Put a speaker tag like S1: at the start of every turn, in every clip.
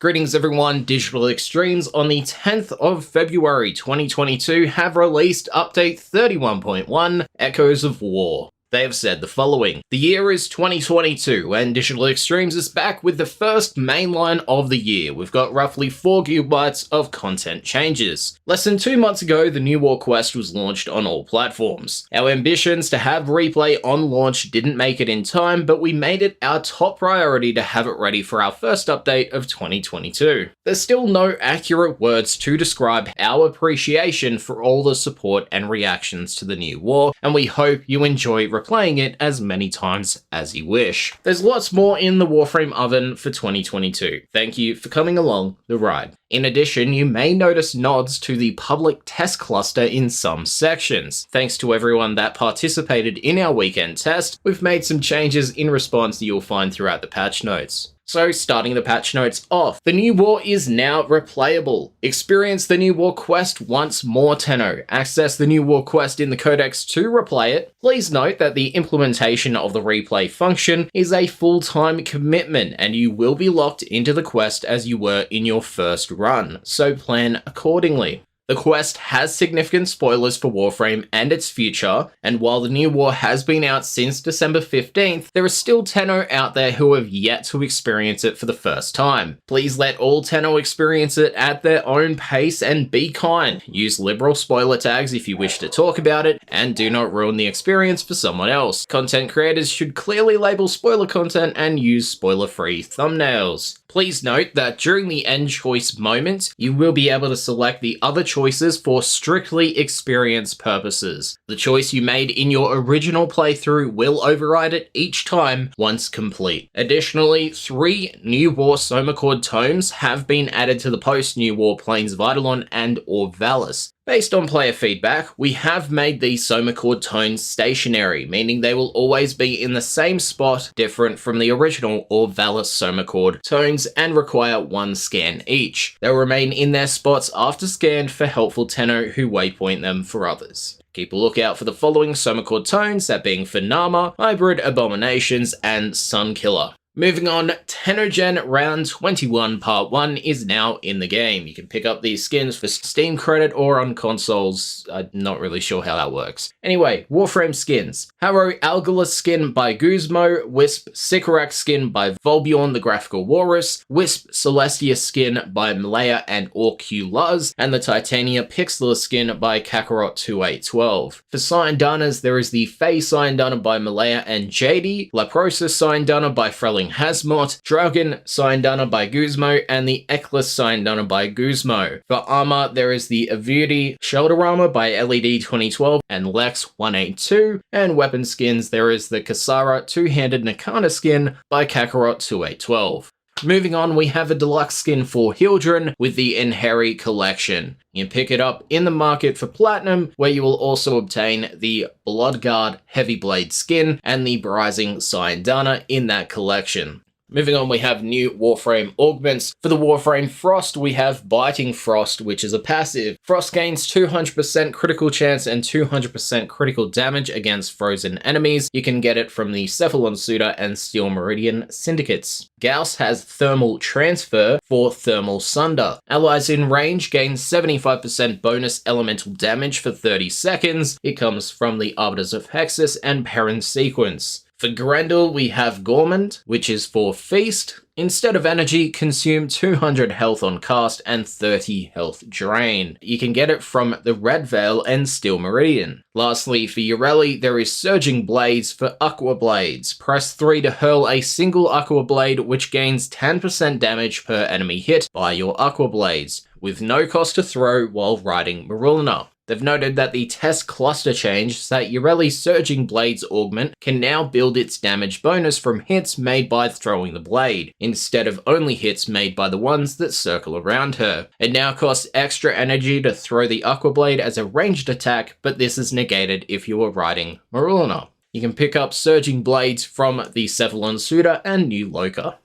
S1: Greetings everyone, Digital Extremes on the 10th of February 2022 have released update 31.1, Echoes of War. They have said the following: the year is 2022 and Digital Extremes is back with the first mainline of the year. We've got roughly 4 GB of content changes. Less than 2 months ago, the new War Quest was launched on all platforms. Our ambitions to have replay on launch didn't make it in time, but we made it our top priority to have it ready for our first update of 2022. There's still no accurate words to describe our appreciation for all the support and reactions to the new war, and we hope you enjoy replaying it as many times as you wish. There's lots more in the Warframe oven for 2022. Thank you for coming along the ride. In addition, you may notice nods to the public test cluster in some sections. Thanks to everyone that participated in our weekend test, we've made some changes in response that you'll find throughout the patch notes. So, starting the patch notes off, the new war is now replayable. Experience the new war quest once more, Tenno. Access the new war quest in the codex to replay it. Please note that the implementation of the replay function is a full-time commitment, and you will be locked into the quest as you were in your first run, so plan accordingly. The quest has significant spoilers for Warframe and its future, and while the new war has been out since December 15th, there are still Tenno out there who have yet to experience it for the first time. Please let all Tenno experience it at their own pace and be kind. Use liberal spoiler tags if you wish to talk about it, and do not ruin the experience for someone else. Content creators should clearly label spoiler content and use spoiler-free thumbnails. Please note that during the end choice moment, you will be able to select the other choices for strictly experience purposes. The choice you made in your original playthrough will override it each time once complete. Additionally, 3 new War Soma Chord tomes have been added to the post-New War Plains of Eidolon and Orvalis. Based on player feedback, we have made these Soma Chord tones stationary, meaning they will always be in the same spot, different from the original Orvalis Soma Chord tones, and require 1 scan each. They'll remain in their spots after scan for helpful Tenno who waypoint them for others. Keep a lookout for the following Soma Chord tones, that being Phanama, Hybrid Abominations, and Sunkiller. Moving on, Tennogen Round 21 Part 1 is now in the game. You can pick up these skins for Steam credit or on consoles. I'm not really sure how that works. Anyway, Warframe skins. Harrow Algala skin by Guzmo, Wisp Sycorax skin by Volbjorn the Graphical Walrus, Wisp Celestia skin by Malaya and Orculuz, and the Titania Pixela skin by Kakarot 2812. For Syandana, there is the Fae Syandana by Malaya and JD, Leprosa Syandana by Frelling Hasmot, Dragon Syandana by Guzmo, and the Eklis Syandana by Guzmo. For armor, there is the Avuti Shoulder Armor by LED 2012 and Lex 182, and weapon skins, there is the Kasara Two-Handed Nakana skin by Kakarot 2812. Moving on, we have a deluxe skin for Hildren with the Enheri collection. You can pick it up in the market for Platinum, where you will also obtain the Bloodguard Heavy Blade skin and the Brising Syandana in that collection. Moving on, we have new Warframe augments. For the Warframe Frost, we have Biting Frost, which is a passive. Frost gains 200% critical chance and 200% critical damage against frozen enemies. You can get it from the Cephalon Suitor and Steel Meridian syndicates. Gauss has Thermal Transfer for Thermal Sunder. Allies in range gain 75% bonus elemental damage for 30 seconds. It comes from the Arbiters of Hexus and Perrin sequence. For Grendel, we have Gourmand, which is for Feast. Instead of energy, consume 200 health on cast and 30 health drain. You can get it from the Red Veil and Steel Meridian. Lastly, for Ureli, there is Surging Blades for Aqua Blades. Press 3 to hurl a single Aqua Blade, which gains 10% damage per enemy hit by your Aqua Blades, with no cost to throw while riding Marulna. They've noted that the test cluster change that Ureli's Surging Blades augment can now build its damage bonus from hits made by throwing the blade, instead of only hits made by the ones that circle around her. It now costs extra energy to throw the Aqua Blade as a ranged attack, but this is negated if you are riding Marulna. You can pick up Surging Blades from the Cephalon Suitor and New Loka.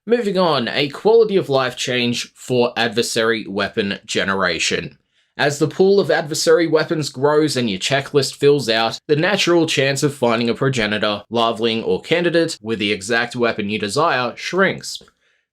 S1: Moving on, a quality of life change for adversary weapon generation. As the pool of adversary weapons grows and your checklist fills out, the natural chance of finding a progenitor, larvaling, or candidate with the exact weapon you desire shrinks.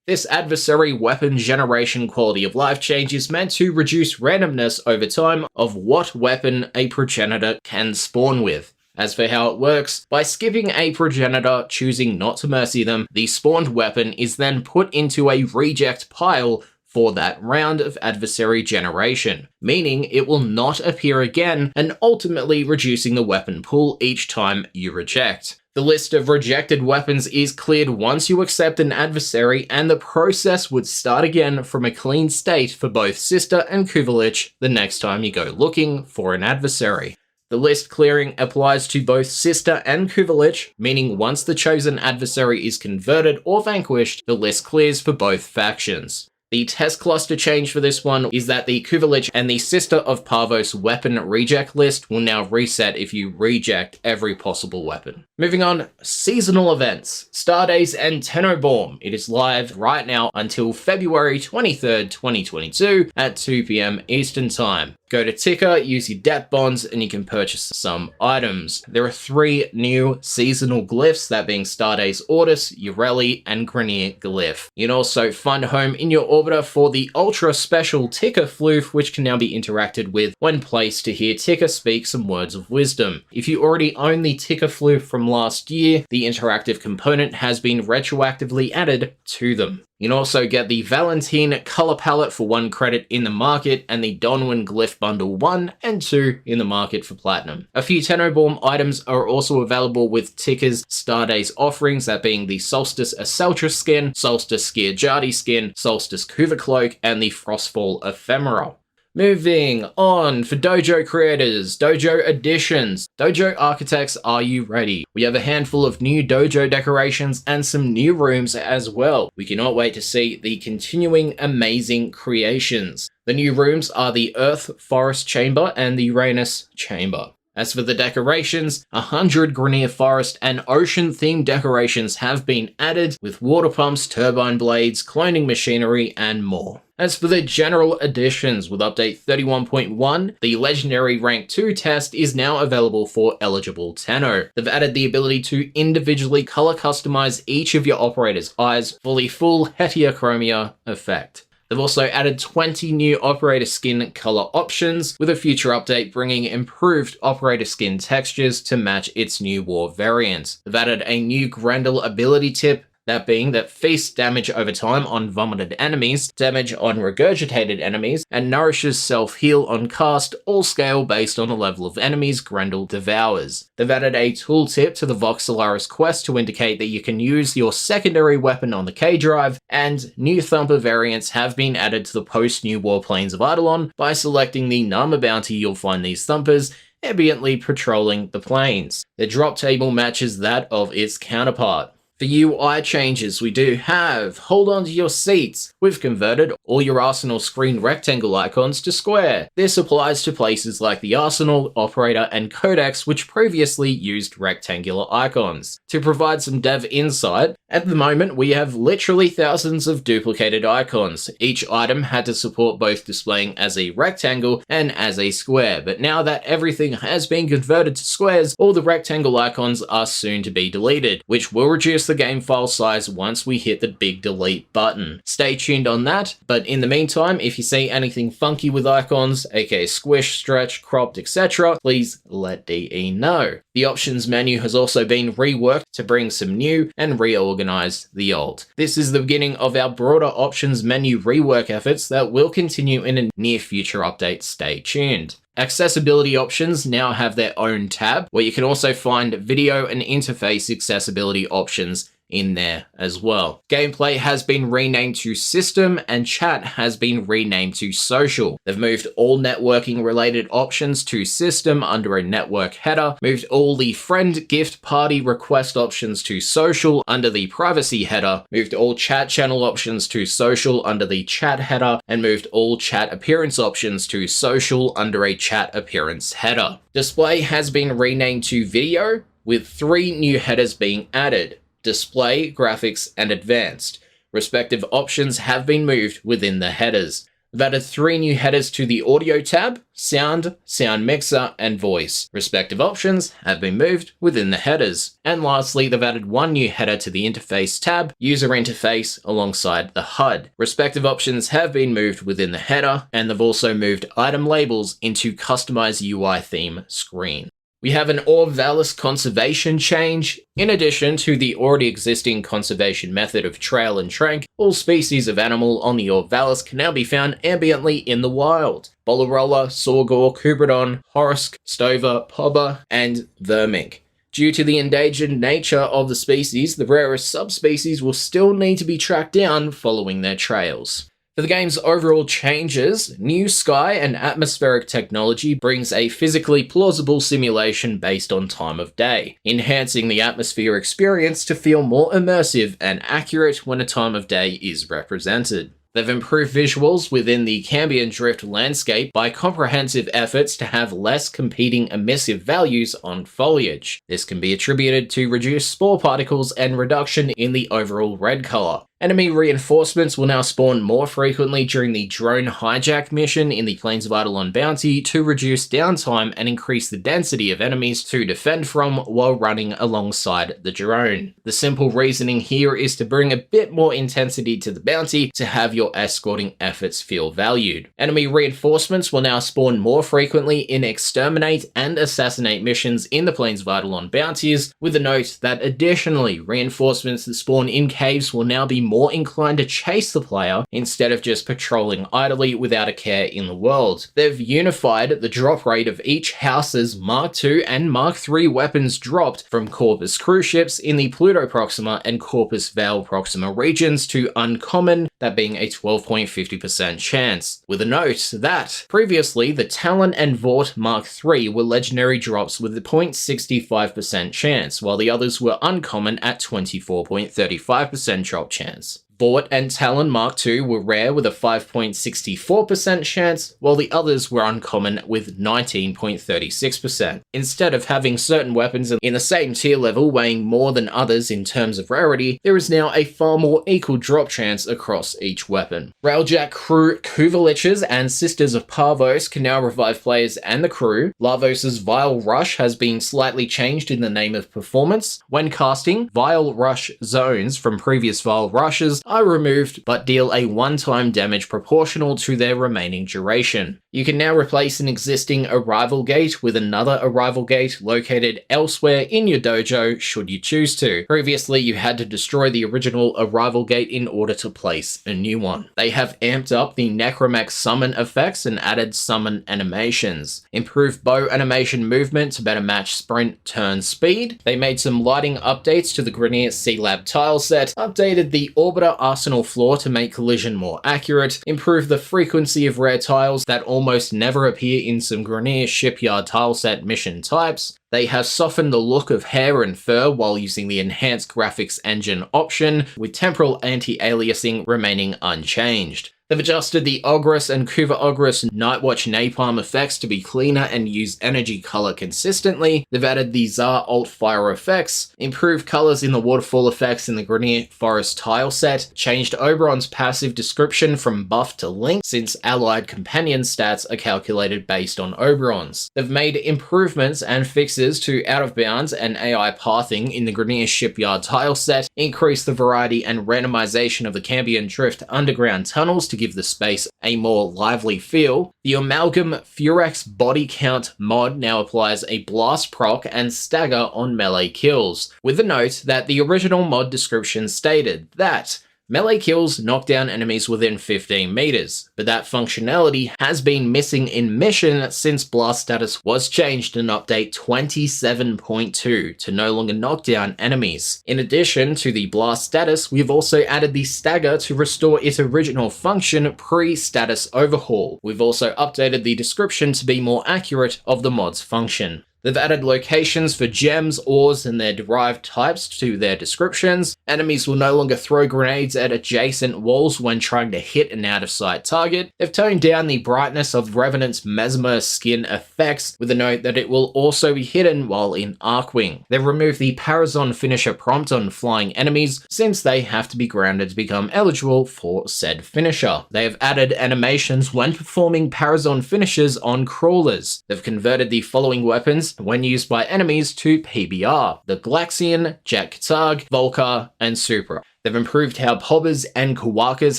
S1: This adversary weapon generation quality of life change is meant to reduce randomness over time of what weapon a progenitor can spawn with. As for how it works, by skipping a progenitor, choosing not to mercy them, the spawned weapon is then put into a reject pile for that round of adversary generation, meaning it will not appear again and ultimately reducing the weapon pool each time you reject. The list of rejected weapons is cleared once you accept an adversary, and the process would start again from a clean state for both Sister and Kuvelich the next time you go looking for an adversary. The list clearing applies to both Sister and Kuvelich, meaning once the chosen adversary is converted or vanquished, the list clears for both factions. The test cluster change for this one is that the Kuvelich and the Sister of Parvos weapon reject list will now reset if you reject every possible weapon. Moving on, seasonal events. Stardays and Tennoborn. It is live right now until February 23rd, 2022 at 2 PM Eastern Time. Go to Ticker, use your debt bonds, and you can purchase some items. There are 3 new seasonal glyphs, that being Starday's Ordis, Ureli, and Grenier glyph. You can also find a home in your orbiter for the ultra special Ticker floof, which can now be interacted with when placed to hear Ticker speak some words of wisdom. If you already own the Ticker floof from last year, the interactive component has been retroactively added to them. You can also get the Valentine color palette for 1 credit in the market and the Donwin Glyph Bundle 1 and 2 in the market for Platinum. A few Tennoborn items are also available with Ticker's Stardays offerings, that being the Solstice Aceltra skin, Solstice Skiajati skin, Solstice Kuva cloak, and the Frostfall Ephemeral. Moving on, for Dojo creators, Dojo additions. Dojo architects, are you ready? We have a handful of new Dojo decorations and some new rooms as well. We cannot wait to see the continuing amazing creations. The new rooms are the Earth Forest Chamber and the Uranus Chamber. As for the decorations, 100 Grenier Forest and ocean-themed decorations have been added, with water pumps, turbine blades, cloning machinery, and more. As for the general additions, with update 31.1, the legendary rank 2 test is now available for eligible Tenno. They've added the ability to individually color customize each of your operator's eyes for the full heterochromia effect. They've also added 20 new operator skin color options, with a future update bringing improved operator skin textures to match its new war variant. They've added a new Grendel ability tip, that being that feasts damage over time on vomited enemies, damage on regurgitated enemies, and nourishes self-heal on cast, all scale based on the level of enemies Grendel devours. They've added a tooltip to the Voxelaris quest to indicate that you can use your secondary weapon on the K-Drive, and new Thumper variants have been added to the post-New War Plains of Eidolon. By selecting the Nama bounty, you'll find these Thumpers ambiently patrolling the plains. The drop table matches that of its counterpart. For UI changes, we do have hold on to your seats. We've converted all your Arsenal screen rectangle icons to square. This applies to places like the Arsenal, Operator, and Codex, which previously used rectangular icons. To provide some dev insight, at the moment we have literally thousands of duplicated icons. Each item had to support both displaying as a rectangle and as a square, but now that everything has been converted to squares, all the rectangle icons are soon to be deleted, which will reduce the game file size once we hit the big delete button. Stay tuned on that, but in the meantime, if you see anything funky with icons, aka squish, stretch, cropped, etc., please let DE know. The options menu has also been reworked to bring some new and reorganize the old. This is the beginning of our broader options menu rework efforts that will continue in a near future update. Stay tuned. Accessibility options now have their own tab, where you can also find video and interface accessibility options in there as well. Gameplay has been renamed to System, and chat has been renamed to Social. They've moved all networking related options to System under a network header, moved all the friend gift party request options to Social under the privacy header, moved all chat channel options to Social under the chat header, and moved all chat appearance options to Social under a chat appearance header. Display has been renamed to Video, with 3 new headers being added: Display, Graphics, and Advanced. Respective options have been moved within the headers. We've added 3 new headers to the audio tab: sound, sound mixer, and voice. Respective options have been moved within the headers. And lastly, they've added 1 new header to the interface tab, user interface, alongside the HUD. Respective options have been moved within the header, and they've also moved item labels into customize UI theme screen. We have an Orvalis conservation change. In addition to the already existing conservation method of trail and trank, all species of animal on the Orvalis can now be found ambiently in the wild. Bolarola, Sorgor, Kubradon, Horisk, Stover, Pobber, and Vermink. Due to the endangered nature of the species, the rarest subspecies will still need to be tracked down following their trails. For the game's overall changes, new sky and atmospheric technology brings a physically plausible simulation based on time of day, enhancing the atmosphere experience to feel more immersive and accurate when a time of day is represented. They've improved visuals within the Cambion Drift landscape by comprehensive efforts to have less competing emissive values on foliage. This can be attributed to reduced spore particles and reduction in the overall red color. Enemy reinforcements will now spawn more frequently during the drone hijack mission in the Plains of Eidolon bounty to reduce downtime and increase the density of enemies to defend from while running alongside the drone. The simple reasoning here is to bring a bit more intensity to the bounty to have your escorting efforts feel valued. Enemy reinforcements will now spawn more frequently in exterminate and assassinate missions in the Plains of Eidolon bounties, with a note that additionally reinforcements that spawn in caves will now be more inclined to chase the player instead of just patrolling idly without a care in the world. They've unified the drop rate of each house's Mark II and Mark III weapons dropped from Corpus cruise ships in the Pluto Proxima and Corpus Vale Proxima regions to uncommon, that being a 12.50% chance. With a note that previously the Talon and Vought Mark III were legendary drops with a 0.65% chance, while the others were uncommon at 24.35% drop chance. Vought and Talon Mark II were rare with a 5.64% chance, while the others were uncommon with 19.36%. Instead of having certain weapons in the same tier level weighing more than others in terms of rarity, there is now a far more equal drop chance across each weapon. Railjack crew Kuvaliches and Sisters of Parvos can now revive players and the crew. Lavos' Vile Rush has been slightly changed in the name of performance. When casting, Vile Rush zones from previous Vile Rushes are removed but deal a one-time damage proportional to their remaining duration. You can now replace an existing arrival gate with another arrival gate located elsewhere in your dojo should you choose to. Previously, you had to destroy the original arrival gate in order to place a new one. They have amped up the Necromech summon effects and added summon animations, improved bow animation movement to better match sprint turn speed. They made some lighting updates to the Grineer C-Lab tile set, updated the Orbiter Arsenal floor to make collision more accurate, improve the frequency of rare tiles that almost never appear in some Grineer Shipyard tileset mission types. They have softened the look of hair and fur while using the enhanced graphics engine option, with temporal anti-aliasing remaining unchanged. They've adjusted the Ogress and Kuva Ogress Nightwatch Napalm effects to be cleaner and use energy color consistently. They've added the Tsar Alt Fire effects, improved colors in the waterfall effects in the Grineer Forest tile set, changed Oberon's passive description from buff to link since allied companion stats are calculated based on Oberon's. They've made improvements and fixes to out of bounds and AI pathing in the Grineer Shipyard tile set, increased the variety and randomization of the Cambion Drift underground tunnels to give the space a more lively feel. The Amalgam Furex body count mod now applies a blast proc and stagger on melee kills, with the note that the original mod description stated that melee kills knock down enemies within 15 meters, but that functionality has been missing in Mission since blast status was changed in update 27.2 to no longer knock down enemies. In addition to the blast status, we've also added the stagger to restore its original function pre-status overhaul. We've also updated the description to be more accurate of the mod's function. They've added locations for gems, ores, and their derived types to their descriptions. Enemies will no longer throw grenades at adjacent walls when trying to hit an out-of-sight target. They've toned down the brightness of Revenant's Mesmer skin effects, with a note that it will also be hidden while in Arcwing. They've removed the Parazon finisher prompt on flying enemies, since they have to be grounded to become eligible for said finisher. They have added animations when performing Parazon finishes on crawlers. They've converted the following weapons when used by enemies to PBR: the Glaxian, Jack Katag, Volcar, and Supra. They've improved how Pobbers and Kawakas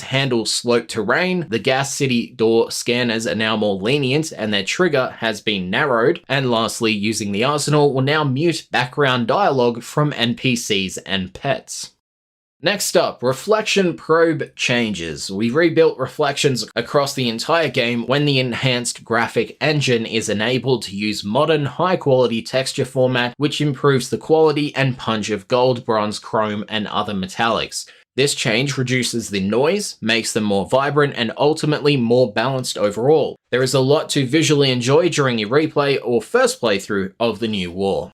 S1: handle sloped terrain. The Gas City door scanners are now more lenient and their trigger has been narrowed. And lastly, using the arsenal will now mute background dialogue from NPCs and pets. Next up, Reflection Probe changes. We rebuilt reflections across the entire game when the enhanced graphic engine is enabled to use modern, high-quality texture format, which improves the quality and punch of gold, bronze, chrome, and other metallics. This change reduces the noise, makes them more vibrant, and ultimately more balanced overall. There is a lot to visually enjoy during your replay or first playthrough of the new war.